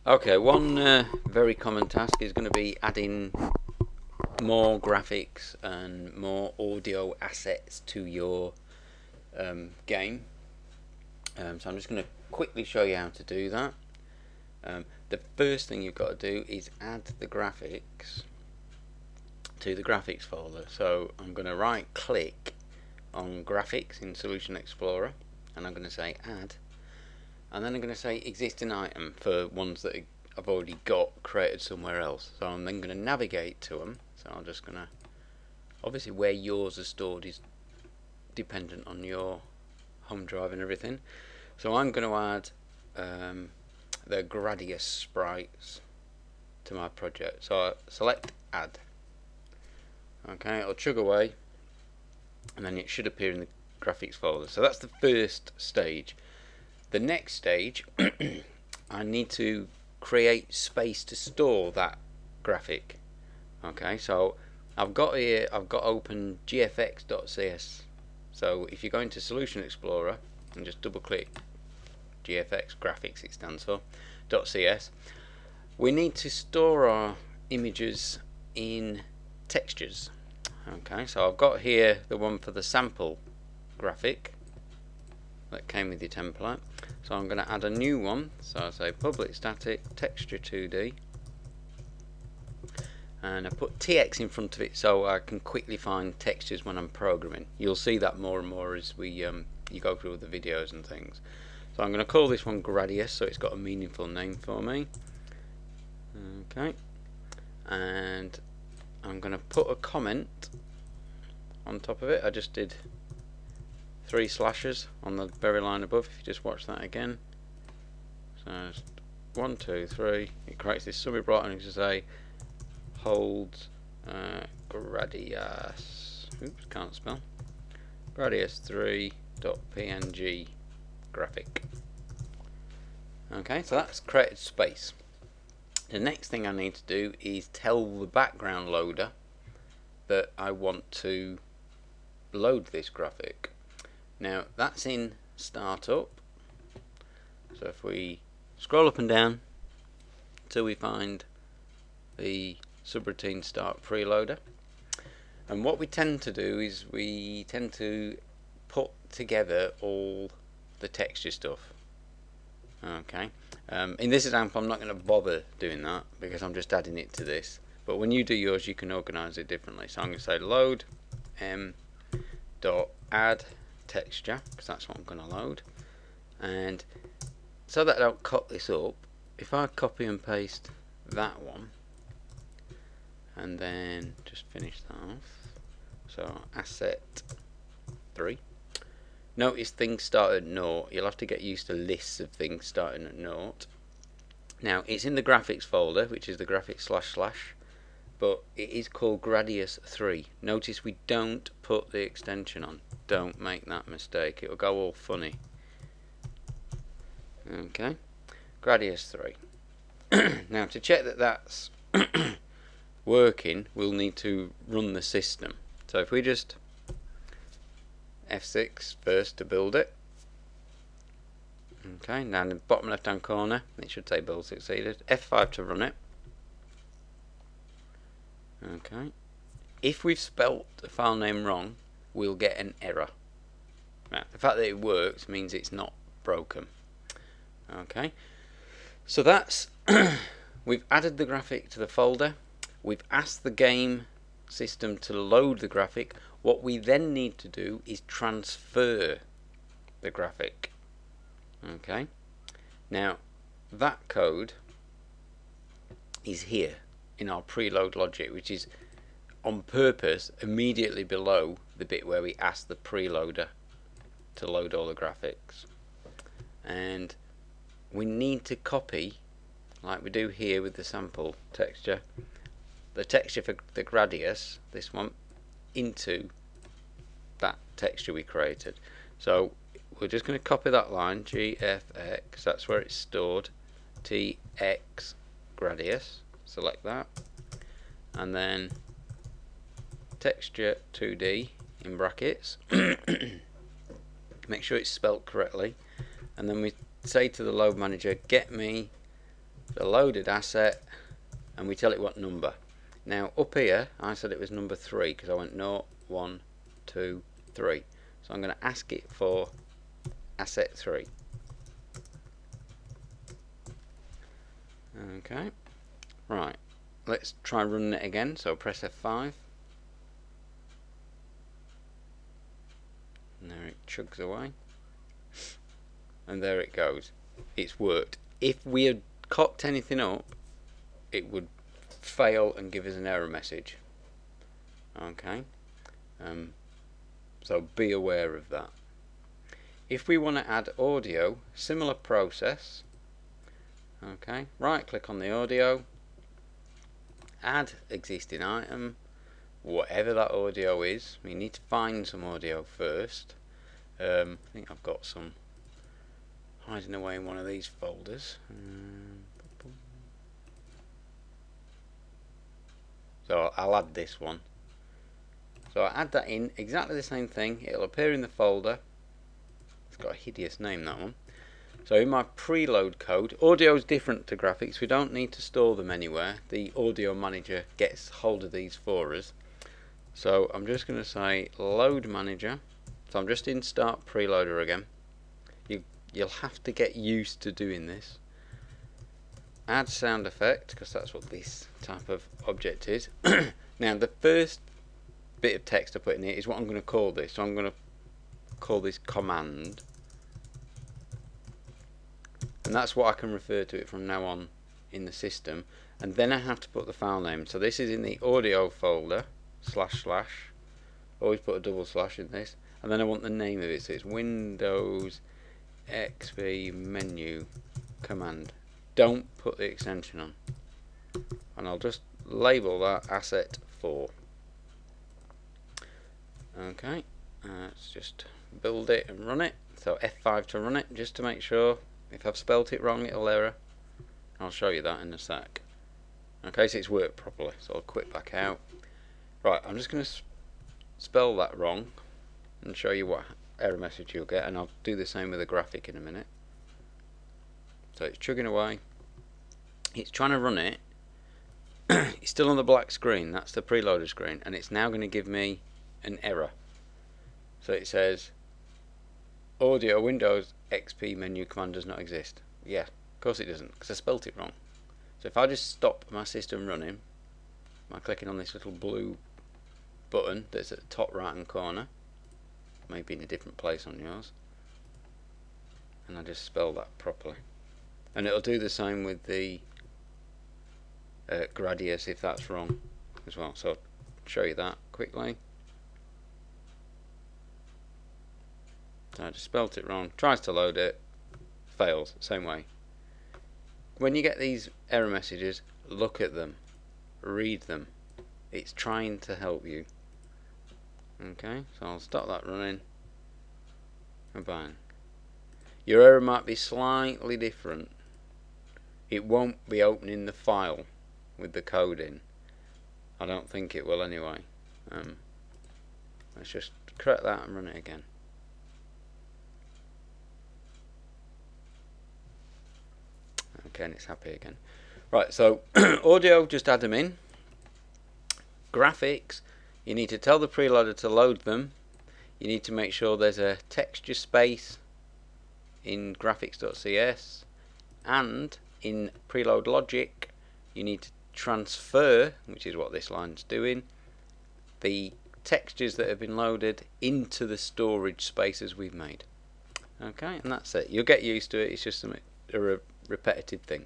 Okay, one very common task is going to be adding more graphics and more audio assets to your game. So I'm just going to quickly show you how to do that. The first thing you've got to do is add the graphics to the graphics folder. So I'm going to right click on graphics in Solution Explorer and I'm going to say add, and then I'm going to say existing item for ones that I've already got created somewhere else. So I'm then going to navigate to them. So I'm just going to, obviously where yours are stored is dependent on your home drive and everything. So I'm going to add the Gradius sprites to my project. So I select add. Okay, it'll chug away and then it should appear in the graphics folder. So that's the first stage. The next stage, I need to create space to store that graphic. Okay, so I've got open gfx.cs. So if you go into Solution Explorer and just double click GFX, graphics it stands for, .cs, we need to store our images in textures. Okay, so I've got here the one for the sample graphic that came with your template. So I'm going to add a new one. So I say public static texture 2D, and I put TX in front of it so I can quickly find textures when I'm programming. You'll see that more and more as we you go through the videos and things. So I'm going to call this one Gradius, so it's got a meaningful name for me. Okay, and I'm going to put a comment on top of it. I just did 3 slashes on the very line above. If you just watch that again, so it's 1, 2, 3. It creates this subject block and you just say holds Gradius. Oops, can't spell. Gradius3.png graphic. Okay, so that's created space. The next thing I need to do is tell the background loader that I want to load this graphic. Now that's in startup. So if we scroll up and down until we find the subroutine start preloader, and what we tend to do is we tend to put together all the texture stuff. Okay, in this example I'm not going to bother doing that because I'm just adding it to this, but when you do yours you can organize it differently. So I'm going to say load m.add texture, because that's what I'm going to load. And so that I don't cut this up, if I copy and paste that one and then just finish that off, so asset 3, notice things start at 0. You'll have to get used to lists of things starting at 0. Now it's in the graphics folder, which is the graphics // but it is called Gradius 3. Notice we don't put the extension on. Don't make that mistake, it will go all funny. Okay, Gradius 3. Now to check that that's working, we'll need to run the system. So if we just F6 first to build it. Okay, now in the bottom left hand corner it should say build succeeded. F5 to run it. Okay, if we've spelt the file name wrong we'll get an error. Now, the fact that it works means it's not broken. Okay, so that's we've added the graphic to the folder, we've asked the game system to load the graphic. What we then need to do is transfer the graphic. Okay, now that code is here in our preload logic, which is on purpose immediately below the bit where we ask the preloader to load all the graphics. And we need to copy, like we do here with the sample texture, the texture for the Gradius, this one, into that texture we created. So we're just going to copy that line, GFX, that's where it's stored, TX Gradius, select that, and then texture 2D in brackets, make sure it's spelt correctly, and then we say to the load manager, get me the loaded asset, and we tell it what number. Now up here I said it was number 3 because I went 0, 1, 2, 3. So I'm going to ask it for asset 3. Okay, right, let's try running it again. So press F5, and there it chugs away, and there it goes. It's worked. If we had cocked anything up, it would fail and give us an error message. Okay, so be aware of that. If we want to add audio, similar process. Okay, right click on the audio, add existing item, whatever that audio is. We need to find some audio first. I think I've got some hiding away in one of these folders. So I'll add this one. So I add that in, exactly the same thing. It'll appear in the folder. It's got a hideous name, that one. So in my preload code, audio is different to graphics. We don't need to store them anywhere. The audio manager gets hold of these for us. So I'm just going to say load manager. So I'm just in start preloader again. You'll have to get used to doing this. Add sound effect, because that's what this type of object is. Now the first bit of text I put in here is what I'm going to call this. So I'm going to call this command. And that's what I can refer to it from now on in the system. And then I have to put the file name. So this is in the audio folder, // always put a double slash in this, and then I want the name of it. So it's Windows XP menu command. Don't put the extension on. And I'll just label that asset 4. Okay, let's just build it and run it. So F5 to run it, just to make sure. If I've spelt it wrong, it'll error. I'll show you that in a sec. Okay, so it's worked properly. So I'll quit back out. Right, I'm just going to spell that wrong and show you what error message you'll get, and I'll do the same with the graphic in a minute. So it's chugging away. It's trying to run it. It's still on the black screen. That's the preloader screen, and it's now going to give me an error. So it says audio Windows XP menu command does not exist. Yeah, of course it doesn't, because I spelt it wrong. So if I just stop my system running by clicking on this little blue button that's at the top right hand corner, maybe in a different place on yours, and I just spell that properly, and it'll do the same with the Gradius if that's wrong as well. So I'll show you that quickly. So I just spelt it wrong, tries to load it, fails, same way. When you get these error messages, look at them, read them. It's trying to help you. Okay, so I'll stop that running, and bang. Your error might be slightly different. It won't be opening the file with the code in. I don't think it will anyway. Let's just correct that and run it again. Okay, and it's happy again. Right, so audio, just add them in. Graphics, you need to tell the preloader to load them. You need to make sure there's a texture space in graphics.cs, and in preload logic you need to transfer, which is what this line's doing, the textures that have been loaded into the storage spaces we've made. Okay, and that's it. You'll get used to it. It's just a repetitive thing.